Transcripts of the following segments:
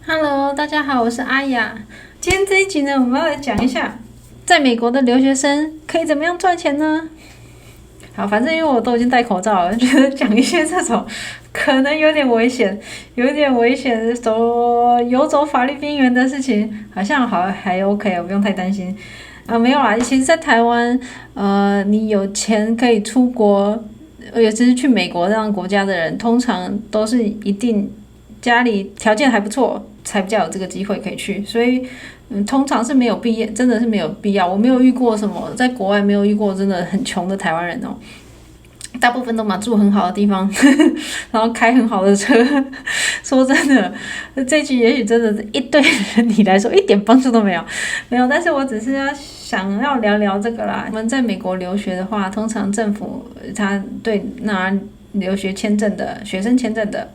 Hello，大家好，我是阿雅。今天这一集呢，我们要来讲一下，在美国的留学生可以怎么样赚钱呢？好，反正因为我都已经戴口罩了，觉得讲一些这种可能有点危险、游走法律边缘的事情，好像还 OK，不用太担心。没有啦，其实，在台湾，你有钱可以出国，尤其是去美国这样国家的人，通常都是一定家里条件还不错，才比较有这个机会可以去。所以，通常是没有必要，真的是没有必要。我没有遇过什么，在国外没有遇过真的很穷的台湾人哦。大部分都嘛住很好的地方，然后开很好的车。说真的，这句也许真的一对你来说一点帮助都没有，但是我只是想要聊聊这个啦。我们在美国留学的话，通常政府他对拿留学签证的学生签证的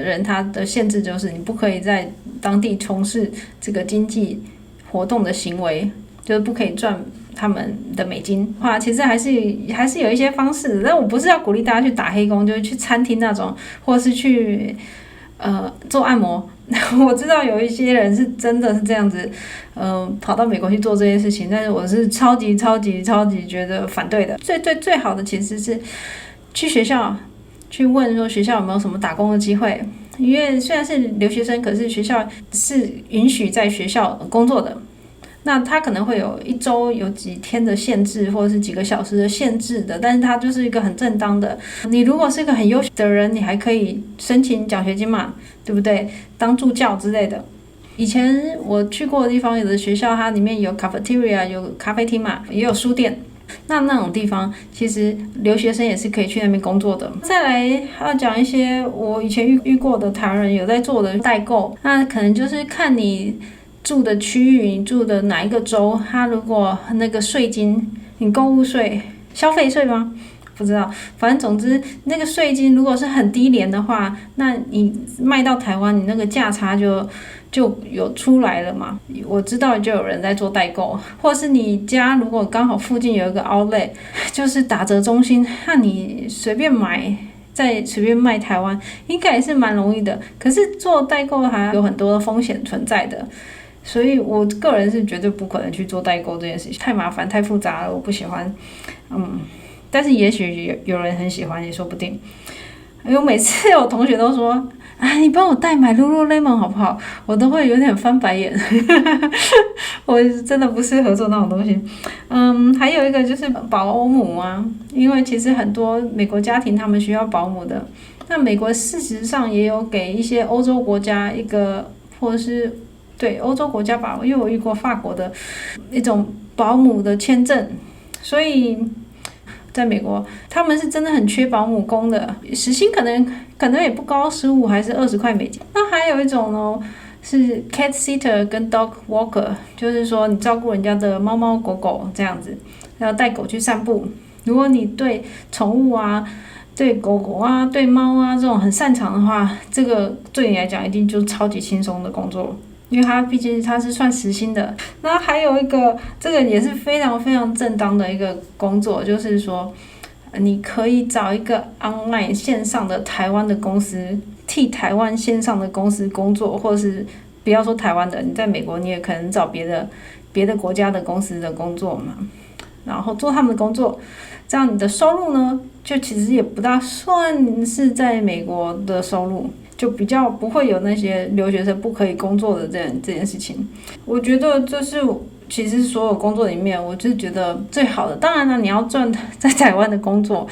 人，他的限制就是你不可以在当地从事这个经济活动的行为，就是不可以赚他们的美金。其实还是有一些方式，但我不是要鼓励大家去打黑工，就是去餐厅那种，或是去做按摩。我知道有一些人是真的是这样子，跑到美国去做这些事情，但是我是超级觉得反对的。最好的其实是去学校去问说学校有没有什么打工的机会，因为虽然是留学生，可是学校是允许在学校工作的。那他可能会有一周有几天的限制，或者是几个小时的限制的，但是他就是一个很正当的。你如果是一个很优秀的人，你还可以申请奖学金嘛，对不对？当助教之类的。以前我去过的地方，有的学校它里面有 cafeteria， 有咖啡厅嘛，也有书店。那种地方，其实留学生也是可以去那边工作的。再来要讲一些我以前遇过的台湾人有在做的代购，那可能就是看你住的区域，你住的哪一个州，它如果那个税金，你购物税、消费税吗？不知道，反正总之那个税金如果是很低廉的话，那你卖到台湾，你那个价差就有出来了嘛。我知道就有人在做代购，或是你家如果刚好附近有一个 outlet， 就是打折中心，那你随便买再随便卖台湾，应该也是蛮容易的。可是做代购还有很多的风险存在的。所以我个人是绝对不可能去做代购这件事情，太麻烦太复杂了，我不喜欢。但是也许有人很喜欢也说不定。因为每次有同学都说你帮我代买 Lululemon 好不好，我都会有点翻白眼。我真的不适合做那种东西。还有一个就是保姆啊，因为其实很多美国家庭他们需要保姆的。那美国事实上也有给一些欧洲国家一个，或者是对欧洲国家吧，因为我遇过法国的一种保姆的签证，所以在美国他们是真的很缺保姆工的，时薪可能也不高，15还是20块美金。那还有一种呢是 cat sitter 跟 dog walker， 就是说你照顾人家的猫猫狗狗这样子，要带狗去散步。如果你对宠物啊、对狗狗啊、对猫啊这种很擅长的话，这个对你来讲一定就是超级轻松的工作。因为它毕竟它是算时薪的。那还有一个，这个也是非常正当的一个工作，就是说你可以找一个 online 线上的台湾的公司，替台湾线上的公司工作，或者是不要说台湾的，你在美国你也可能找别的国家的公司的工作嘛，然后做他们的工作，这样你的收入呢，就其实也不大算是在美国的收入。就比较不会有那些留学生不可以工作的这件事情。我觉得这是其实所有工作里面，我就觉得最好的。当然了，你要赚在台湾的工作，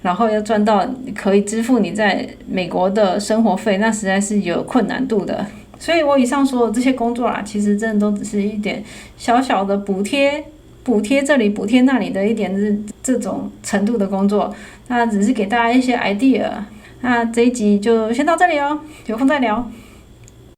然后要赚到可以支付你在美国的生活费，那实在是有困难度的。所以我以上说的这些工作啦，其实真的都只是一点小小的补贴这里补贴那里的一点这种程度的工作，那只是给大家一些 idea。那这一集就先到这里哦，有空再聊。